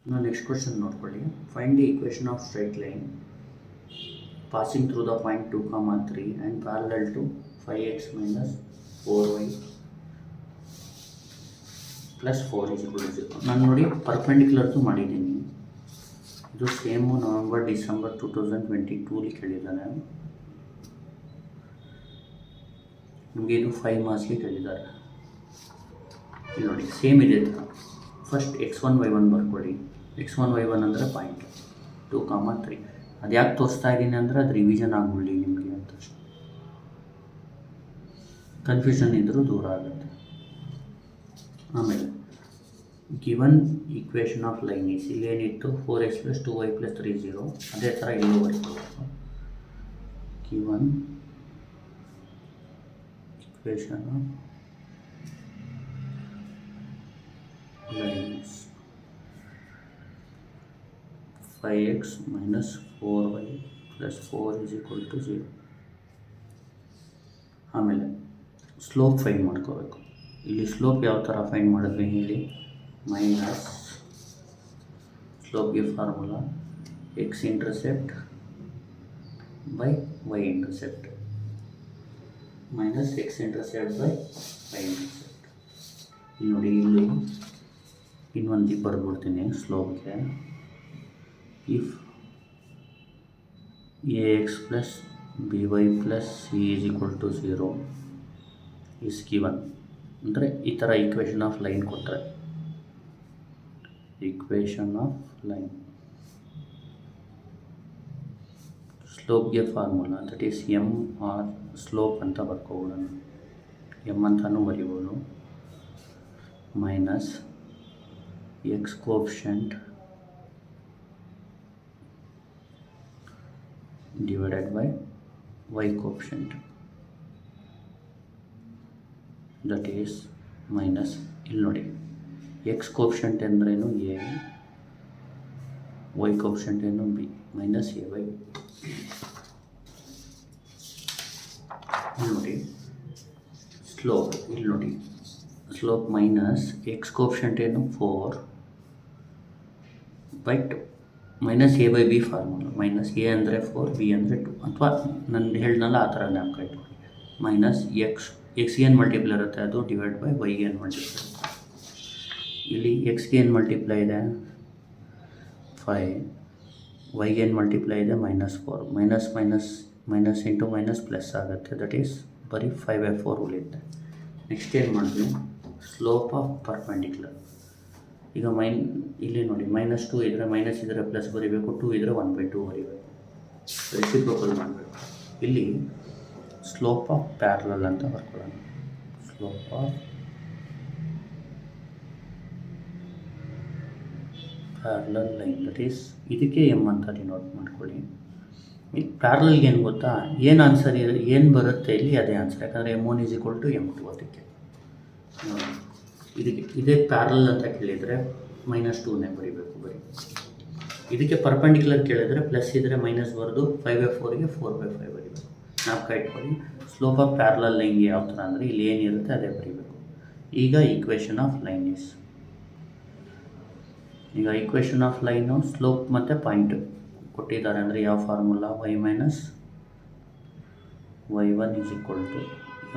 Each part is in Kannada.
Now next question ನೋಡ್ಕೊಳ್ಳಿ. Find the equation of straight line passing through the point 2, 3 and parallel to 5x minus 4y plus 4 is equal to 0. ನಾನು ನೋಡಿ ಪರ್ಪೆಂಡಿಕ್ಯುಲರ್ದು ಮಾಡಿದ್ದೀನಿ. ಇದು ಸೇಮು ನವೆಂಬರ್ ಡಿಸೆಂಬರ್ 2022 ಕೇಳಿದ್ದಾನೆ. ನಿಮಗೆ ಇದು 5 ಮಾರ್ಕ್ಸ್ಗೆ ಕೇಳಿದ್ದಾರೆ. ಇಲ್ಲಿ ನೋಡಿ ಸೇಮ್ ಇದೆ ಥರ. ಫಸ್ಟ್ x1 y1 ಬರ್ಕೊಳ್ಳಿ. x1 y1 ಅಂದರೆ ಪಾಯಿಂಟ್ 2, 3. ಅದು ಯಾಕೆ ತೋರಿಸ್ತಾ ಇದ್ದೀನಿ ಅಂದರೆ ಅದು ರಿವಿಷನ್ ಆಗಿಬಿಡಲಿ ನಿಮಗೆ ಅಂತ. ಕನ್ಫ್ಯೂಷನ್ ಇದ್ದರೂ ದೂರ ಆಗುತ್ತೆ. ಆಮೇಲೆ given equation of line is, ಇಲ್ಲೇನಿತ್ತು 4x + 2y + 3 0. ಅದೇ ಥರ ಇಲ್ಲೂ ಬರೀಬೇಕು. Given equation of lines 5x minus 4y plus 4 is equal to 0. ಆಮೇಲೆ ಸ್ಲೋಪ್ ಫೈಂಡ್ ಮಾಡ್ಕೋಬೇಕು. ಇಲ್ಲಿ ಸ್ಲೋಪ್ ಯಾವ ಥರ ಫೈಂಡ್ ಮಾಡಿದ್ವಿ ಹೇಳಿ. ಮೈನಸ್ ಸ್ಲೋಪ್ಗೆ formula x intercept by y intercept minus x intercept by y intercept. ಇಲ್ಲಿ ನೋಡಿ, ಇಲ್ಲಿ ಇನ್ನೊಂದು ಬರ್ಬಿಡ್ತೀನಿ ಸ್ಲೋಪ್ಗೆ. If ax plus by plus c is equal to 0 is given, ಅಂದರೆ ಈ ಥರ ಈಕ್ವೇಷನ್ ಆಫ್ ಲೈನ್ ಕೊಟ್ಟರೆ, ಈಕ್ವೇಷನ್ ಆಫ್ ಲೈನ್ ಸ್ಲೋಪ್ಗೆ formula that is m or slope ಅಂತ ಬರ್ಕೋಬೋಣ. ಎಮ್ ಅಂತಲೂ ಬರಿಬೋದು. Minus x coefficient divided by y coefficient, that is minus, ಇಲ್ಲಿ ನೋಡಿ x coefficient ಅಂದ್ರೇನು a, y coefficient ಏನು b, minus a by b. ಇಲ್ಲಿ ನೋಡಿ ಸ್ಲೋಪ್, ಇಲ್ಲಿ ನೋಡಿ ಸ್ಲೋಪ್ ಮೈನಸ್ x coefficient ಏನು 4 but minus a by b formula. Minus a ಅಂದರೆ 4, b ಅಂದರೆ 2, ಅಥವಾ ನಾನು ಹೇಳ್ದಲ್ಲ ಆ ಥರ ಜ್ಞಾಪಕ ಇಟ್ಕೊಳ್ಳಿ. ಮೈನಸ್ ಎಕ್ಸ್ಗೆ ಏನು ಮಲ್ಟಿಪ್ಲೈ ಇರುತ್ತೆ ಅದು ಡಿವೈಡ್ ಬೈ ವೈಗೆ ಏನು ಮಲ್ಟಿಪ್ಲೈ. ಇಲ್ಲಿ ಎಕ್ಸ್ಗೆ ಏನು ಮಲ್ಟಿಪ್ಲೈ ಇದೆ 5, ವೈಗೆ ಏನು ಮಲ್ಟಿಪ್ಲೈ ಇದೆ -4. Minus minus minus into minus plus ಆಗುತ್ತೆ. ದಟ್ ಈಸ್ ಬರೀ 5/4 ಉಳಿಯುತ್ತೆ. ನೆಕ್ಸ್ಟ್ ಏನು ಮಾಡಿದ್ವಿ, ಸ್ಲೋಪ್ ಆಫ್ ಪರ್ಪೆಂಡಿಕ್ಯುಲರ್. ಈಗ ಇಲ್ಲಿ ನೋಡಿ -2 ಇದ್ದರೆ ಮೈನಸ್ ಇದ್ದರೆ ಪ್ಲಸ್ ಬರೀಬೇಕು, 2 ಇದ್ದರೆ 1/2 ಬರೀಬೇಕು, ರೆಸಿಪ್ರೋಕಲ್ ಮಾಡಬೇಕು. ಇಲ್ಲಿ ಸ್ಲೋಪ್ ಆಫ್ ಪ್ಯಾರಲಲ್ ಅಂತ ಬರ್ಕೊಳ್ಳೋಣ. Slope of parallel line that is, ಇದಕ್ಕೆ ಎಮ್ ಅಂತ ಡಿನೋಟ್ ಮಾಡ್ಕೊಳ್ಳಿ. ಈ ಪ್ಯಾರಲಲ್ಗೆ ಏನು ಗೊತ್ತಾ, ಏನು ಆನ್ಸರ್ ಏನು ಬರುತ್ತೆ ಇಲ್ಲಿ ಅದೇ ಆನ್ಸರ್. ಯಾಕಂದರೆ m1 = m2. ಅದಕ್ಕೆ ಇದೇ ಪ್ಯಾರಲಲ್ ಅಂತ ಕೇಳಿದರೆ -2ನೇ ಬರೀಬೇಕು ಬರೀ. ಇದಕ್ಕೆ ಪರ್ಪೆಂಡಿಕ್ಯುಲರ್ ಕೇಳಿದರೆ ಪ್ಲಸ್ ಇದ್ದರೆ ಮೈನಸ್ ಬರೆದು 5/4ಗೆ 4/5 ಬರೀಬೇಕು. ಜ್ಞಾಪಕ ಇಟ್ಕೊಳ್ಳಿ. ಸ್ಲೋಪ್ ಆಫ್ ಪ್ಯಾರಲಲ್ ಲೈನ್ಗೆ ಯಾವ ಥರ ಅಂದರೆ ಇಲ್ಲಿ ಏನಿರುತ್ತೆ ಅದೇ ಬರೀಬೇಕು. ಈಗ ಈಕ್ವೇಷನ್ ಆಫ್ ಲೈನ್ ಈಸ್, ಈಗ ಈಕ್ವೇಷನ್ ಆಫ್ ಲೈನು ಸ್ಲೋಪ್ ಮತ್ತು ಪಾಯಿಂಟ್ ಕೊಟ್ಟಿದ್ದಾರೆ ಅಂದರೆ ಯಾವ formula, y minus y1 is equal to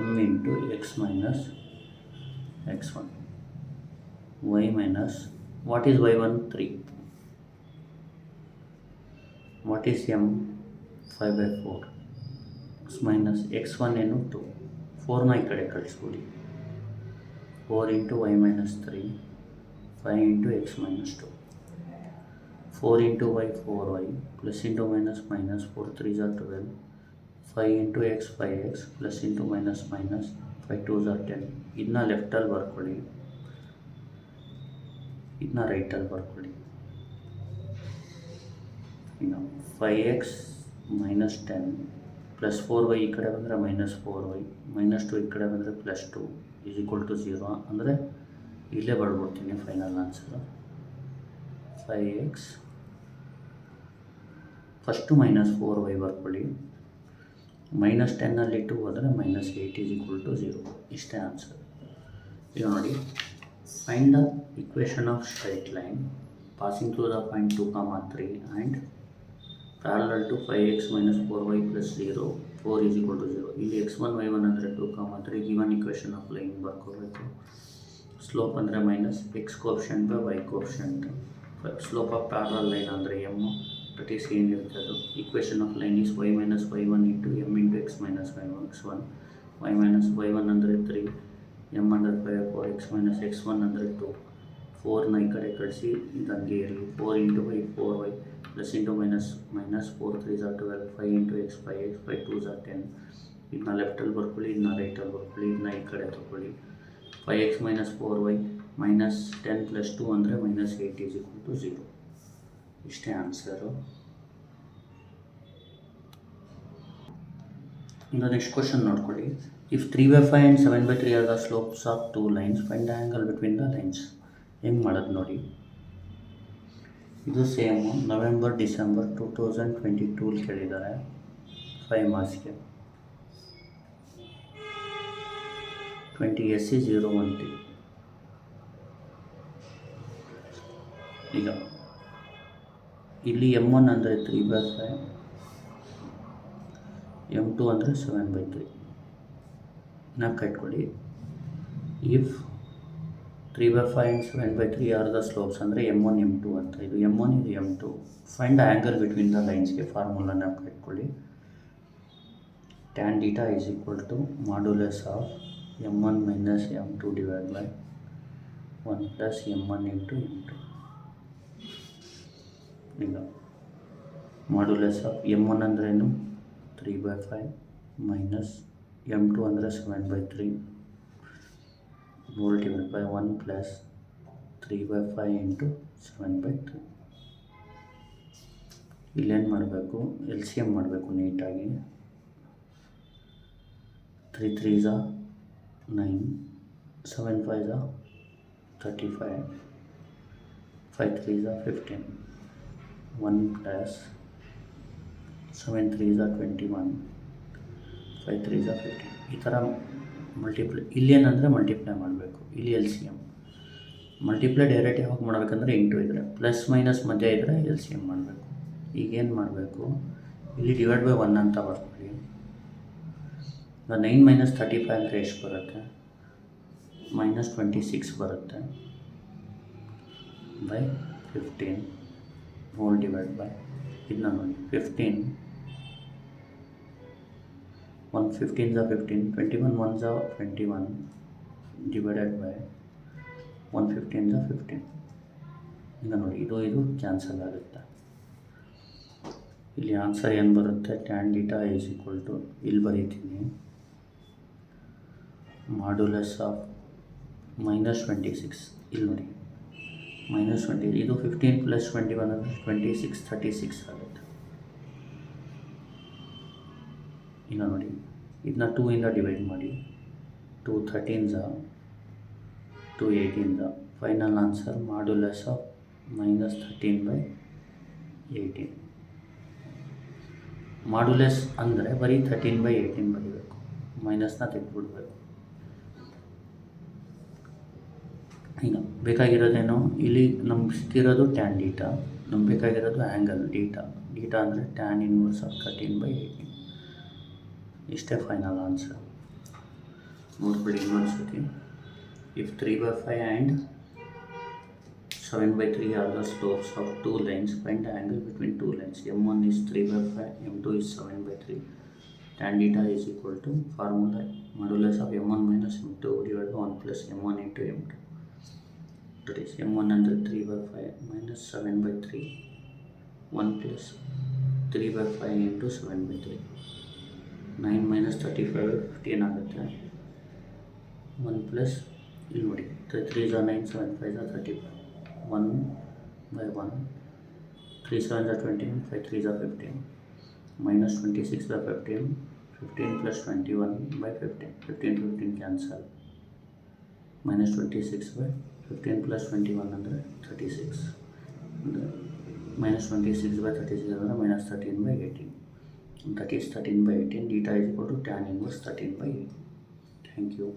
m into x minus x1. y minus, what is y1? 3. what is m? 5/4 minus x1 ಏನು 2. 4ನ ಈ ಕಡೆ ಕಳಿಸ್ಬಿಡಿ. 4 into y minus 3, 5 into x minus 2. 4 into y 4y plus into minus minus 4 3s are 12. 5 into x 5x plus into minus minus 5 2s are 10. ಇದನ್ನ ಲೆಫ್ಟಲ್ಲಿ ಬರ್ಕೊಳ್ಳಿ, ಇದನ್ನ ರೈಟಲ್ಲಿ ಬರ್ಕೊಳ್ಳಿ. ಈಗ 5x minus 10 plus 4y ಈ ಕಡೆ ಬಂದರೆ -4y, -2 ಈ ಕಡೆ ಬಂದರೆ +2 is equal to 0. ಅಂದರೆ ಇಲ್ಲೇ ಬರ್ಬಿಡ್ತೀನಿ final answer. 5x first -4y ಬರ್ಕೊಳ್ಳಿ, -10 2 ಹೋದರೆ -8 is equal to 0. ಇಷ್ಟೇ ಆನ್ಸರ್. ಈಗ ನೋಡಿ, find the equation of straight line passing through the point 2, 3 and parallel to 5x minus 4y plus 0, 4 is equal to 0. ಇಲ್ಲಿ x1 y1 ಅಂದರೆ 2, 3 given equation of line ಬರ್ಕೋಬೇಕು. ಸ್ಲೋಪ್ ಅಂದರೆ minus x coefficient by y coefficient. Slope of parallel line ಅಂದರೆ ಎಮ್, ದಟ್ ಈಸ್ ಏನಿರುತ್ತೆ ಅದು. Equation of line is y minus y1 into m into x minus x1. y minus y1 ಅಂದರೆ 3, ಎಮ್ ಅಂದರೆ 5, 4x minus x1 ಅಂದರೆ 2. 4ನ ಈ ಕಡೆ ಕಳಿಸಿ ಇದು ಹಂಗೆ ಇರಲಿ. 4 into y 4y plus into minus 4 3 12, 5 into X 5x 5 2 10. ಇದನ್ನ ಲೆಫ್ಟಲ್ಲಿ ಬರ್ಕೊಳ್ಳಿ, ಇದನ್ನ ರೈಟಲ್ಲಿ ಬರ್ಕೊಳ್ಳಿ, ಇದನ್ನ ಈ ಕಡೆ ತೊಗೊಳ್ಳಿ. 5x minus 4y minus 10 plus 2 ಅಂದರೆ minus 8 is equal to 0. ಇಷ್ಟೇ ಆನ್ಸರು. ಇನ್ನು ನೆಕ್ಸ್ಟ್ ಕ್ವಶನ್ ನೋಡ್ಕೊಳ್ಳಿ. If 3/5 and 7/3 are the slopes of two lines, find the angle between the lines. ಹೆಂಗೆ ಮಾಡೋದು ನೋಡಿ. ಇದು ಸೇಮು ನವೆಂಬರ್ ಡಿಸೆಂಬರ್ 2022 ಕೇಳಿದ್ದಾರೆ 5 ಮಾರ್ಕ್ಸ್ಗೆ. 20SC01T. ಈಗ ಇಲ್ಲಿ M1 ಅಂದರೆ 3/5, M2 ಅಂದರೆ 7/3. ನಾಲ್ಕು ಇಟ್ಕೊಳ್ಳಿ. If 3/5 and 7/3 are the slopes ಅಂದರೆ M1 M2 ಅಂತ. ಇದು M1 ಇದು M2. Find angle between the ಲೈನ್ಸ್ಗೆ ಫಾರ್ಮುಲಾ ನಾಲ್ಕು ಇಟ್ಕೊಳ್ಳಿ. tan theta is equal to modulus of M1 minus M2 divided by 1 plus M1 into M2. ಈಗ ಮಾಡ್ಯುಲಸ್ ಆಫ್ M1 ಅಂದ್ರೇನು 3/5 ಮೈನಸ್ M2 ಅಂದರೆ 7/3 hole divide by 1 plus 3/5 into 7/3. ಇಲ್ಲೇನು ಮಾಡಬೇಕು, LCM ಮಾಡಬೇಕು ನೀಟಾಗಿ. 3 3s are 9, 7 5s are 35, 5 3s are 15, 1 plus 7 3s are 21, 5 3s are 15. ಈ ಥರ ಮಲ್ಟಿಪ್ಲೈ. ಇಲ್ಲೇನಂದರೆ ಮಲ್ಟಿಪ್ಲೈ ಮಾಡಬೇಕು. ಇಲ್ಲಿ LCM ಮಲ್ಟಿಪ್ಲೈ ಡೈರೆಕ್ಟ್ ಯಾವಾಗ ಮಾಡಬೇಕಂದ್ರೆ ಇಂಟು ಇದ್ದರೆ, ಪ್ಲಸ್ ಮೈನಸ್ ಮಧ್ಯೆ ಇದ್ದರೆ LCM ಮಾಡಬೇಕು. ಈಗೇನು ಮಾಡಬೇಕು, ಇಲ್ಲಿ ಡಿವೈಡ್ ಬೈ 1 ಅಂತ ಬರ್ಕೊಳ್ಳಿ. 9 minus 35 ಅಂದರೆ ಎಷ್ಟು ಬರುತ್ತೆ, -26 ಬರುತ್ತೆ ಬೈ 15 ಹೋಲ್ ಡಿವೈಡ್ ಬೈ ಇದನ್ನ ನೋಡಿ 15, 1 15s are 15, 21 1s are 21 divided by 1 15s are 15. ಈಗ ನೋಡಿ ಇದು ಕ್ಯಾನ್ಸಲ್ ಆಗುತ್ತೆ. ಇಲ್ಲಿ ಆನ್ಸರ್ ಏನು ಬರುತ್ತೆ, tan theta is equal to, ಇಲ್ಲಿ ಬರೀತೀನಿ, ಮಾಡ್ಯುಲಸ್ ಆಫ್ -26. ಇಲ್ಲಿ ನೋಡಿ -20, ಇದು 15 ಪ್ಲಸ್ 21 ಅಂದರೆ 26, 36 ಆಗುತ್ತೆ. ಈಗ ನೋಡಿ ಇದನ್ನ 2 ಇಂದ ಡಿವೈಡ್ ಮಾಡಿ, 2 13s, 2 18s. Final answer modulus of -13/18. Modulus ಅಂದರೆ ಬರೀ 13/18 ಬರೀಬೇಕು, ಮೈನಸ್ನ ತೆಗೆದುಬಿಡ್ಬೇಕು. ಈಗ ಬೇಕಾಗಿರೋದೇನು, ಇಲ್ಲಿ ನಮ್ಗೆ ಸಿಕ್ಕಿರೋದು tan theta, ನಮ್ಗೆ ಬೇಕಾಗಿರೋದು ಆ್ಯಂಗಲ್ ಡೀಟಾ ಅಂದರೆ tan inverse ಆಫ್ 13/18. ಇಷ್ಟೇ ಫೈನಲ್ ಆನ್ಸರ್. ನೋಡ್ಬಿಡಿ ಇನ್ನೊಂದ್ಸತಿ. If 3/5 and 7/3 are the slopes of two lines, find the angle between two lines. M1 is 3/5, M2 is 7/3. Tan theta is equal to formula modulus of M1 minus M2 divided by 1 plus M1 into M2. That is M1 under 3/5 minus 7/3, 1 plus 3/5 into 7/3. 9 minus 35 15 ಆಗುತ್ತೆ. 1 plus ಇಲ್ಲಿ ನೋಡಿ 3s are 9, 7 5s are 35, 1 by 1, 3 7s are 21, 5 3s are 15, minus 26 by 15, 15 plus 21 by 15, 15 15 cancel, minus 26 by 15 plus 21 ಅಂದರೆ 36, ಅಂದರೆ minus 26 by 36 ಅಂದರೆ minus 13/18. That is 13/18. Theta is equal to tan inverse 13/18. Thank you.